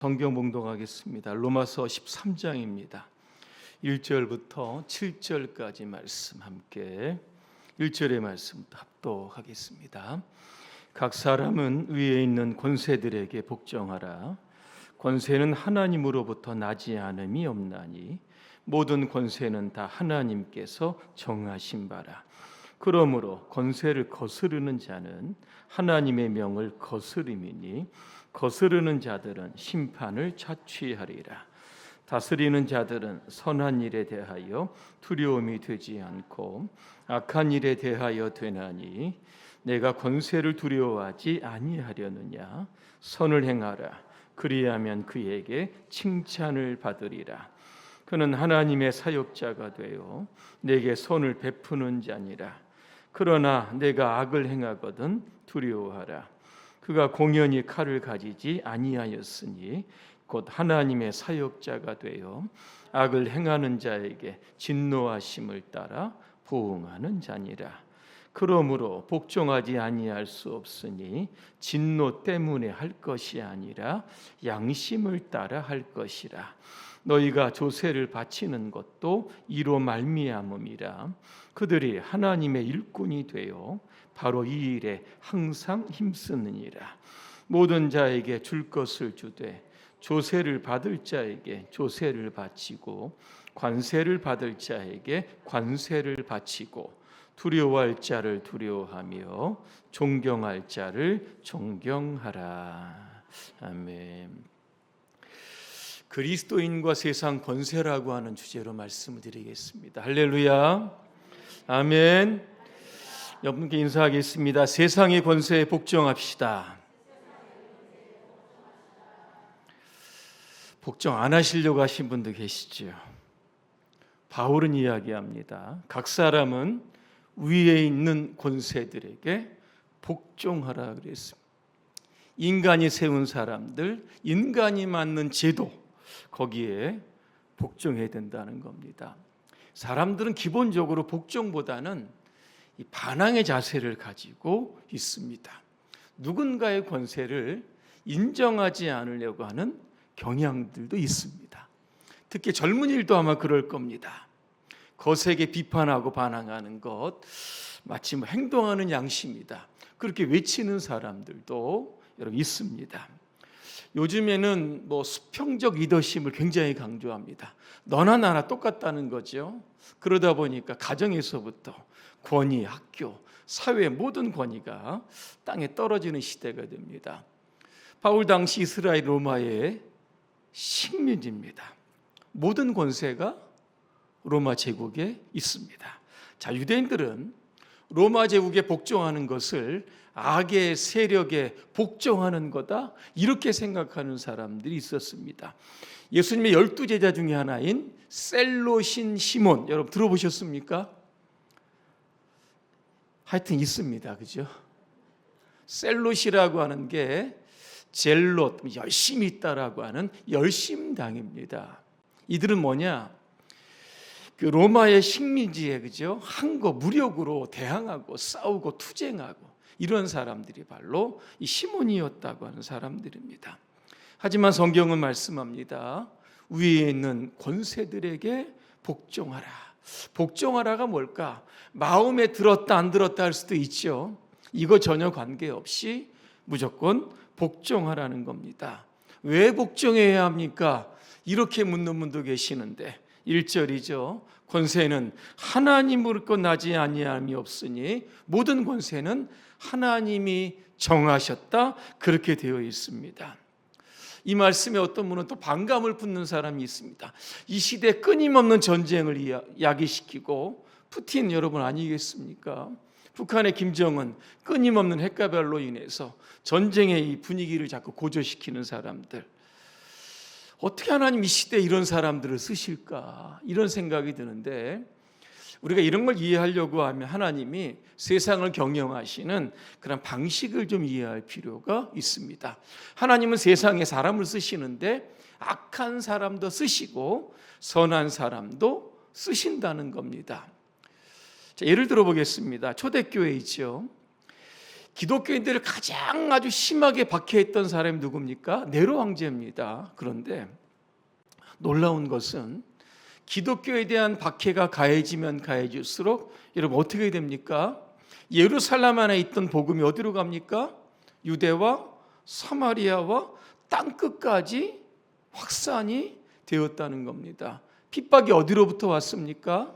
성경 봉독하겠습니다. 로마서 13장입니다. 1절부터 7절까지 말씀 함께 1절의 말씀부터 합독하겠습니다. 각 사람은 위에 있는 권세들에게 복종하라. 권세는 하나님으로부터 나지 않음이 없나니 모든 권세는 다 하나님께서 정하신 바라. 그러므로 권세를 거스르는 자는 하나님의 명을 거스름이니 거스르는 자들은 심판을 자취하리라. 다스리는 자들은 선한 일에 대하여 두려움이 되지 않고 악한 일에 대하여 되나니 내가 권세를 두려워하지 아니하려느냐. 선을 행하라. 그리하면 그에게 칭찬을 받으리라. 그는 하나님의 사역자가 되어 내게 선을 베푸는 자니라. 그러나 내가 악을 행하거든 두려워하라. 그가 공연히 칼을 가지지 아니하였으니 곧 하나님의 사역자가 되어 악을 행하는 자에게 진노하심을 따라 보응하는 자니라. 그러므로 복종하지 아니할 수 없으니 진노 때문에 할 것이 아니라 양심을 따라 할 것이라. 너희가 조세를 바치는 것도 이로 말미암음이라. 그들이 하나님의 일꾼이 되어 바로 이 일에 항상 힘쓰느니라. 모든 자에게 줄 것을 주되 조세를 받을 자에게 조세를 바치고 관세를 받을 자에게 관세를 바치고 두려워할 자를 두려워하며 존경할 자를 존경하라. 아멘. 그리스도인과 세상 권세라고 하는 주제로 말씀을 드리겠습니다. 할렐루야. 아멘. 여러분께 인사하겠습니다. 세상의 권세에 복종합시다. 복종 안 하시려고 하신 분도 계시죠. 바울은 이야기합니다. 각 사람은 위에 있는 권세들에게 복종하라 그랬습니다. 인간이 세운 사람들, 인간이 만든 제도, 거기에 복종해야 된다는 겁니다. 사람들은 기본적으로 복종보다는 이 반항의 자세를 가지고 있습니다. 누군가의 권세를 인정하지 않으려고 하는 경향들도 있습니다. 특히 젊은이들도 아마 그럴 겁니다. 거세게 비판하고 반항하는 것 마치 행동하는 양심이다. 그렇게 외치는 사람들도 여러분 있습니다. 요즘에는 수평적 리더십을 굉장히 강조합니다. 너나 나나 똑같다는 거죠. 그러다 보니까 가정에서부터 권위, 학교, 사회 모든 권위가 땅에 떨어지는 시대가 됩니다. 바울 당시 이스라엘 로마의 식민지입니다. 모든 권세가 로마 제국에 있습니다. 자, 유대인들은 로마 제국에 복종하는 것을 악의 세력에 복종하는 거다, 이렇게 생각하는 사람들이 있었습니다. 예수님의 12제자 중에 하나인 셀롯인 시몬, 여러분 들어보셨습니까? 하여튼 있습니다. 그죠? 셀롯이라고 하는 게 젤롯, 열심히 있다라고 하는 열심당입니다. 이들은 뭐냐? 그 로마의 식민지에 그죠? 항거 무력으로 대항하고 싸우고 투쟁하고 이런 사람들이 바로 이 시몬이었다고 하는 사람들입니다. 하지만 성경은 말씀합니다. 위에 있는 권세들에게 복종하라. 복종하라가 뭘까? 마음에 들었다 안 들었다 할 수도 있죠. 이거 전혀 관계없이 무조건 복종하라는 겁니다. 왜 복종해야 합니까? 이렇게 묻는 분도 계시는데 1절이죠. 권세는 하나님으로부터 나지 아니함이 없으니 모든 권세는 하나님이 정하셨다, 그렇게 되어 있습니다. 이 말씀에 어떤 분은 또 반감을 품는 사람이 있습니다. 이 시대에 끊임없는 전쟁을 야기시키고 푸틴 여러분 아니겠습니까? 북한의 김정은 끊임없는 핵가별로 인해서 전쟁의 이 분위기를 자꾸 고조시키는 사람들. 어떻게 하나님 이 시대에 이런 사람들을 쓰실까? 이런 생각이 드는데 우리가 이런 걸 이해하려고 하면 하나님이 세상을 경영하시는 그런 방식을 좀 이해할 필요가 있습니다. 하나님은 세상에 사람을 쓰시는데 악한 사람도 쓰시고 선한 사람도 쓰신다는 겁니다. 자, 예를 들어 보겠습니다. 초대교회 있죠. 기독교인들을 가장 아주 심하게 박해했던 사람이 누굽니까? 네로 황제입니다. 그런데 놀라운 것은 기독교에 대한 박해가 가해지면 가해질수록 여러분 어떻게 됩니까? 예루살렘 안에 있던 복음이 어디로 갑니까? 유대와 사마리아와 땅끝까지 확산이 되었다는 겁니다. 핍박이 어디로부터 왔습니까?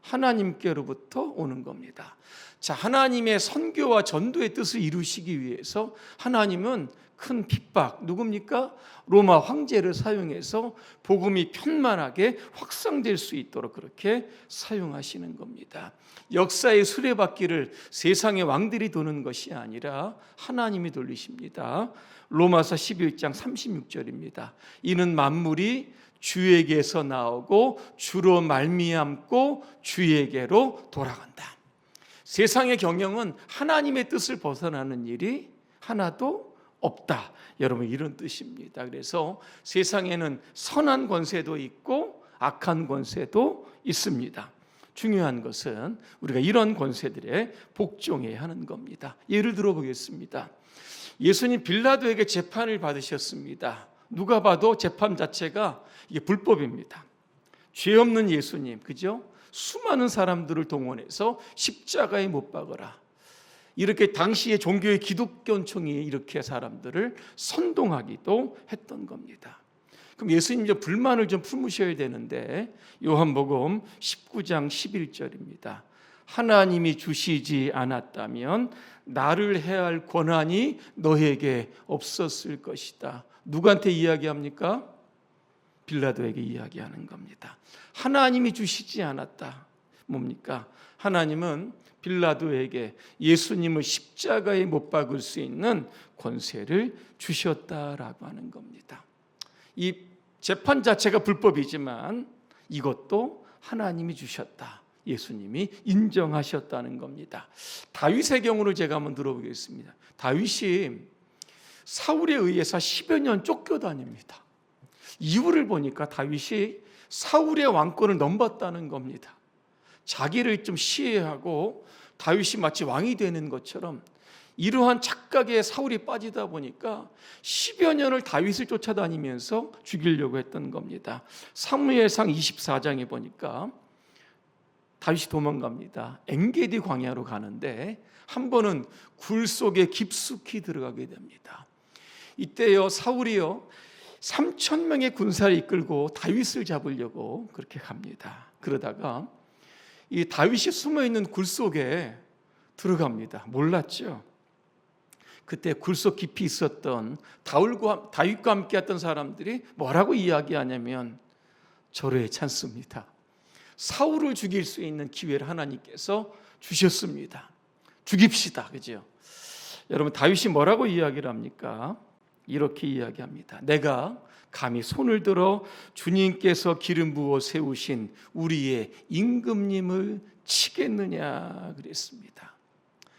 하나님께로부터 오는 겁니다. 자, 하나님의 선교와 전도의 뜻을 이루시기 위해서 하나님은 큰 핍박, 누굽니까? 로마 황제를 사용해서 복음이 편만하게 확산될 수 있도록 그렇게 사용하시는 겁니다. 역사의 수레바퀴를 세상의 왕들이 도는 것이 아니라 하나님이 돌리십니다. 로마서 11장 36절입니다. 이는 만물이 주에게서 나오고 주로 말미암고 주에게로 돌아간다. 세상의 경영은 하나님의 뜻을 벗어나는 일이 하나도 없다. 여러분 이런 뜻입니다. 그래서 세상에는 선한 권세도 있고 악한 권세도 있습니다. 중요한 것은 우리가 이런 권세들에 복종해야 하는 겁니다. 예를 들어 보겠습니다. 예수님 빌라도에게 재판을 받으셨습니다. 누가 봐도 재판 자체가 이게 불법입니다. 죄 없는 예수님, 그죠? 수많은 사람들을 동원해서 십자가에 못 박으라. 이렇게 당시의 종교의 기독교총이 이렇게 사람들을 선동하기도 했던 겁니다. 그럼 예수님 이제 불만을 좀 품으셔야 되는데 요한복음 19장 11절입니다. 하나님이 주시지 않았다면 나를 해할 권한이 너에게 없었을 것이다. 누구한테 이야기합니까? 빌라도에게 이야기하는 겁니다. 하나님이 주시지 않았다. 뭡니까? 하나님은 빌라도에게 예수님을 십자가에 못 박을 수 있는 권세를 주셨다라고 하는 겁니다. 이 재판 자체가 불법이지만 이것도 하나님이 주셨다. 예수님이 인정하셨다는 겁니다. 다윗의 경우를 제가 한번 들어보겠습니다. 다윗이 사울에 의해서 10여 년 쫓겨다닙니다. 이유를 보니까 다윗이 사울의 왕권을 넘봤다는 겁니다. 자기를 좀 시해하고 다윗이 마치 왕이 되는 것처럼 이러한 착각에 사울이 빠지다 보니까 10여 년을 다윗을 쫓아다니면서 죽이려고 했던 겁니다. 사무엘상 24장에 보니까 다윗이 도망갑니다. 엔게디 광야로 가는데 한 번은 굴 속에 깊숙이 들어가게 됩니다. 이때요 사울이요 3,000명의 군사를 이끌고 다윗을 잡으려고 그렇게 갑니다. 그러다가 이 다윗이 숨어있는 굴 속에 들어갑니다. 몰랐죠. 그때 굴속 깊이 있었던 다윗과 함께 했던 사람들이 뭐라고 이야기하냐면 절호의 찬스입니다. 사울을 죽일 수 있는 기회를 하나님께서 주셨습니다. 죽입시다. 그죠? 여러분 다윗이 뭐라고 이야기를 합니까? 이렇게 이야기합니다. 내가 감히 손을 들어 주님께서 기름 부어 세우신 우리의 임금님을 치겠느냐 그랬습니다.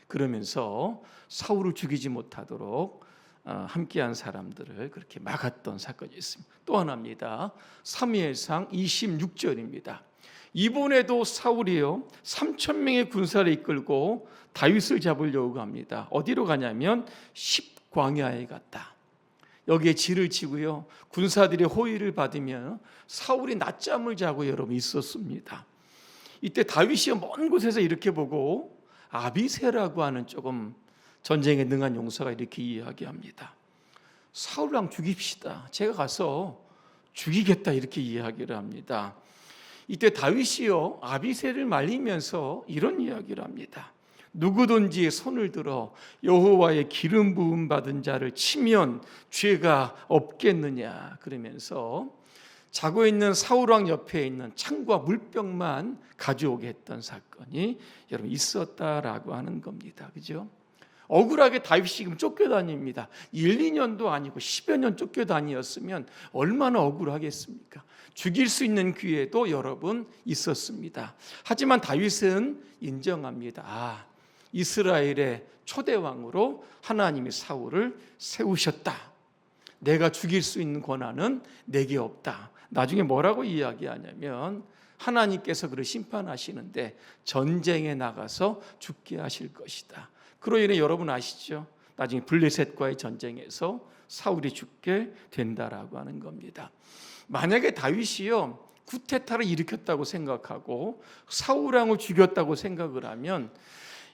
그러면서 사울을 죽이지 못하도록 함께한 사람들을 그렇게 막았던 사건이 있습니다. 또 하나입니다. 사무엘상 26절입니다. 이번에도 사울이요 3,000명의 군사를 이끌고 다윗을 잡으려고 갑니다. 어디로 가냐면 십광야에 갔다. 여기에 질을 치고요 군사들의 호의를 받으며 사울이 낮잠을 자고 여러분 있었습니다. 이때 다윗이 먼 곳에서 이렇게 보고 아비새라고 하는 조금 전쟁에 능한 용사가 이렇게 이야기합니다. 사울랑 죽입시다. 제가 가서 죽이겠다 이렇게 이야기를 합니다. 이때 다윗이요 아비새를 말리면서 이런 이야기를 합니다. 누구든지 손을 들어 여호와의 기름 부음 받은 자를 치면 죄가 없겠느냐 그러면서 자고 있는 사울왕 옆에 있는 창과 물병만 가져오게 했던 사건이 여러분 있었다라고 하는 겁니다. 그죠? 억울하게 다윗이 지금 쫓겨다닙니다. 1, 2년도 아니고 10여 년 쫓겨다녔으면 얼마나 억울하겠습니까? 죽일 수 있는 기회도 여러분 있었습니다. 하지만 다윗은 인정합니다. 이스라엘의 초대왕으로 하나님이 사울을 세우셨다. 내가 죽일 수 있는 권한은 내게 없다. 나중에 뭐라고 이야기하냐면 하나님께서 그를 심판하시는데 전쟁에 나가서 죽게 하실 것이다. 그로 인해 여러분 아시죠? 나중에 블레셋과의 전쟁에서 사울이 죽게 된다라고 하는 겁니다. 만약에 다윗이요 쿠데타를 일으켰다고 생각하고 사울 왕을 죽였다고 생각을 하면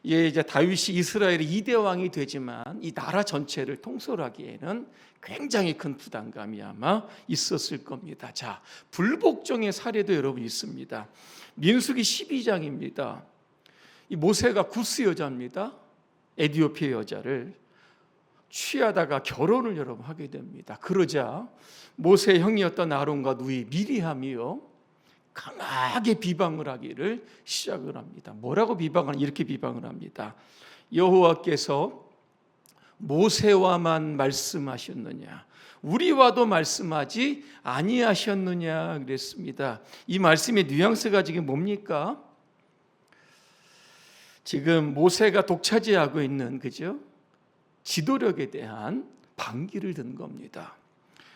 이제 다윗이 이스라엘의 2대 왕이 되지만 이 나라 전체를 통솔하기에는 굉장히 큰 부담감이 아마 있었을 겁니다. 자, 불복종의 사례도 여러분 있습니다. 민수기 12장입니다. 이 모세가 구스 여자입니다. 에티오피아 여자를 취하다가 결혼을 여러분 하게 됩니다. 그러자 모세의 형이었던 아론과 누이 미리암이요 강하게 비방을 하기를 시작을 합니다. 뭐라고 비방을? 이렇게 비방을 합니다. 여호와께서 모세와만 말씀하셨느냐, 우리와도 말씀하지 아니하셨느냐 그랬습니다. 이 말씀의 뉘앙스가 지금 뭡니까? 지금 모세가 독차지하고 있는 그죠? 지도력에 대한 반기를 든 겁니다.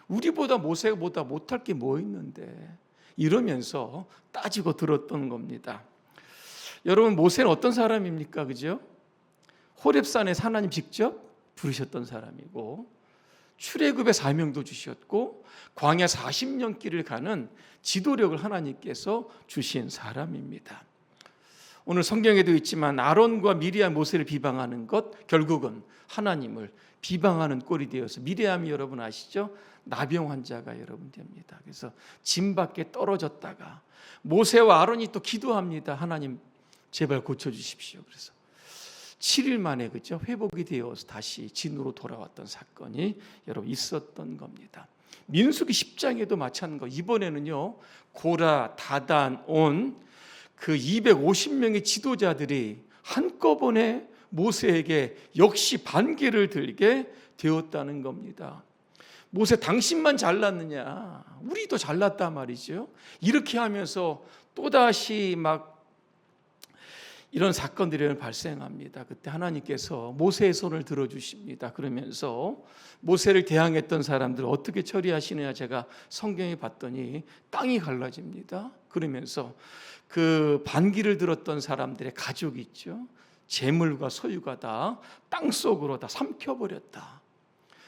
우리보다 모세보다 못할 게 뭐 있는데, 이러면서 따지고 들었던 겁니다. 여러분, 모세는 어떤 사람입니까? 그죠? 호렙산에서 하나님 직접 부르셨던 사람이고, 출애굽의 사명도 주셨고, 광야 40년 길을 가는 지도력을 하나님께서 주신 사람입니다. 오늘 성경에도 있지만 아론과 미리암 모세를 비방하는 것, 결국은 하나님을 비방하는 꼴이 되어서, 미리암이 여러분 아시죠? 나병 환자가 여러분 됩니다. 그래서 짐 밖에 떨어졌다가 모세와 아론이 또 기도합니다. 하나님 제발 고쳐주십시오. 그래서 7일 만에 그죠? 회복이 되어서 다시 진으로 돌아왔던 사건이 여러분 있었던 겁니다. 민수기 10장에도 마찬가지. 이번에는요 고라, 다단, 온 그 250명의 지도자들이 한꺼번에 모세에게 역시 반기를 들게 되었다는 겁니다. 모세, 당신만 잘났느냐? 우리도 잘났단 말이죠. 이렇게 하면서 또다시 막 이런 사건들이 발생합니다. 그때 하나님께서 모세의 손을 들어주십니다. 그러면서 모세를 대항했던 사람들을 어떻게 처리하시느냐, 제가 성경에 봤더니 땅이 갈라집니다. 그러면서 그 반기를 들었던 사람들의 가족이 있죠. 재물과 소유가 다 땅속으로 다 삼켜버렸다.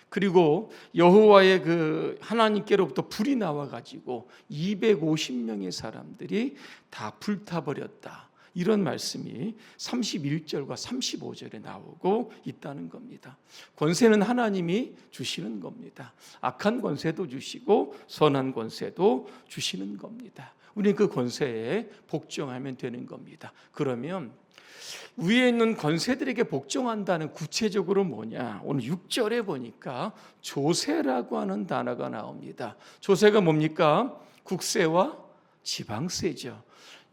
그리고 여호와의 그 하나님께로부터 불이 나와가지고 250명의 사람들이 다 불타버렸다. 이런 말씀이 31절과 35절에 나오고 있다는 겁니다. 권세는 하나님이 주시는 겁니다. 악한 권세도 주시고 선한 권세도 주시는 겁니다. 우리는 그 권세에 복종하면 되는 겁니다. 그러면 위에 있는 권세들에게 복종한다는 구체적으로 뭐냐? 오늘 6절에 보니까 조세라고 하는 단어가 나옵니다. 조세가 뭡니까? 국세와 지방세죠.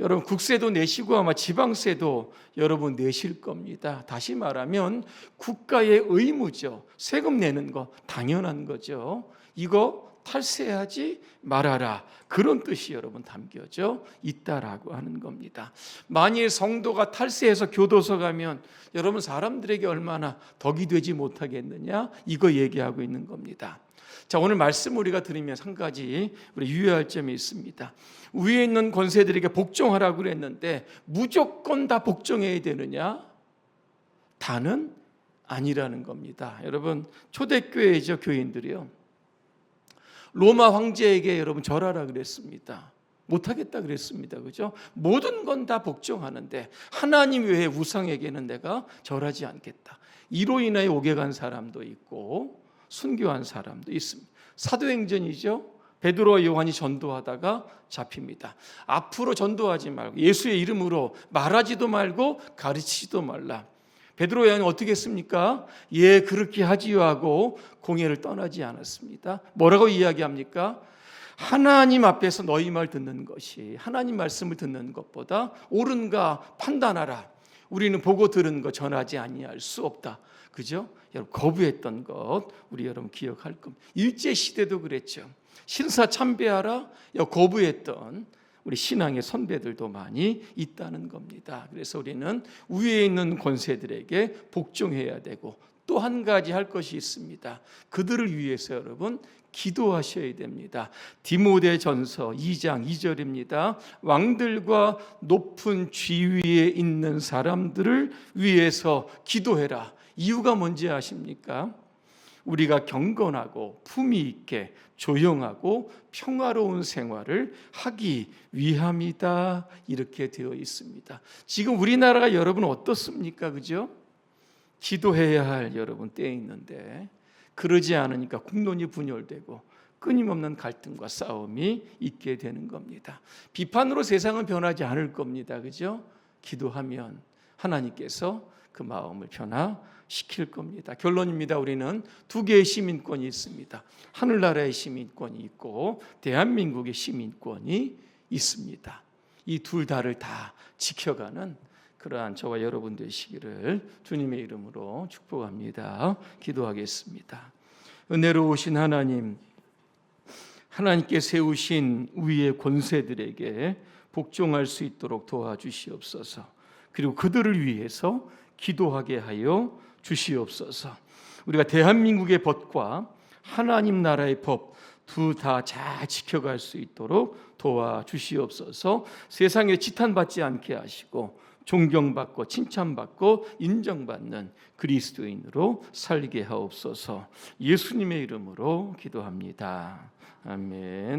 여러분, 국세도 내시고 아마 지방세도 여러분 내실 겁니다. 다시 말하면 국가의 의무죠. 세금 내는 거 당연한 거죠. 이거 탈세하지 말아라, 그런 뜻이 여러분 담겨져 있다라고 하는 겁니다. 만일 성도가 탈세해서 교도소 가면 여러분 사람들에게 얼마나 덕이 되지 못하겠느냐, 이거 얘기하고 있는 겁니다. 자, 오늘 말씀 우리가 들으면서 한 가지 우리 유의할 점이 있습니다. 위에 있는 권세들에게 복종하라고 그랬는데 무조건 다 복종해야 되느냐? 다는 아니라는 겁니다. 여러분, 초대교회죠, 교인들이요. 로마 황제에게 여러분 절하라 그랬습니다. 못하겠다 그랬습니다. 그죠? 모든 건 다 복종하는데 하나님 외에 우상에게는 내가 절하지 않겠다. 이로 인하여 옥에 간 사람도 있고 순교한 사람도 있습니다. 사도행전이죠. 베드로와 요한이 전도하다가 잡힙니다. 앞으로 전도하지 말고 예수의 이름으로 말하지도 말고 가르치지도 말라. 베드로 요한이 어떻게 했습니까? 예, 그렇게 하지요 하고 공회를 떠나지 않았습니다. 뭐라고 이야기합니까? 하나님 앞에서 너희 말 듣는 것이, 하나님 말씀을 듣는 것보다 옳은가 판단하라. 우리는 보고 들은 거 전하지 아니할 수 없다. 그죠? 여러분, 거부했던 것 우리 여러분 기억할 겁니다. 일제 시대도 그랬죠. 신사 참배하라 거부했던 우리 신앙의 선배들도 많이 있다는 겁니다. 그래서 우리는 위에 있는 권세들에게 복종해야 되고, 또 한 가지 할 것이 있습니다. 그들을 위해서 여러분 기도하셔야 됩니다. 디모데전서 2장 2절입니다. 왕들과 높은 지위에 있는 사람들을 위해서 기도해라. 이유가 뭔지 아십니까? 우리가 경건하고 품위 있게 조용하고 평화로운 생활을 하기 위함이다. 이렇게 되어 있습니다. 지금 우리나라가 여러분 어떻습니까? 그죠? 기도해야 할 여러분 때에 있는데 그러지 않으니까 국론이 분열되고 끊임없는 갈등과 싸움이 있게 되는 겁니다. 비판으로 세상은 변하지 않을 겁니다. 그죠? 기도하면 하나님께서 그 마음을 변화시킬 겁니다. 결론입니다. 우리는 두 개의 시민권이 있습니다. 하늘나라의 시민권이 있고 대한민국의 시민권이 있습니다. 이 둘 다를 다 지켜가는 그러한 저와 여러분 되시기를 주님의 이름으로 축복합니다. 기도하겠습니다. 은혜로우신 하나님, 하나님께 세우신 위의 권세들에게 복종할 수 있도록 도와주시옵소서. 그리고 그들을 위해서 기도하게 하여 주시옵소서. 우리가 대한민국의 법과 하나님 나라의 법 두 다 잘 지켜갈 수 있도록 도와주시옵소서. 세상에 지탄받지 않게 하시고 존경받고 칭찬받고 인정받는 그리스도인으로 살게 하옵소서. 예수님의 이름으로 기도합니다. 아멘.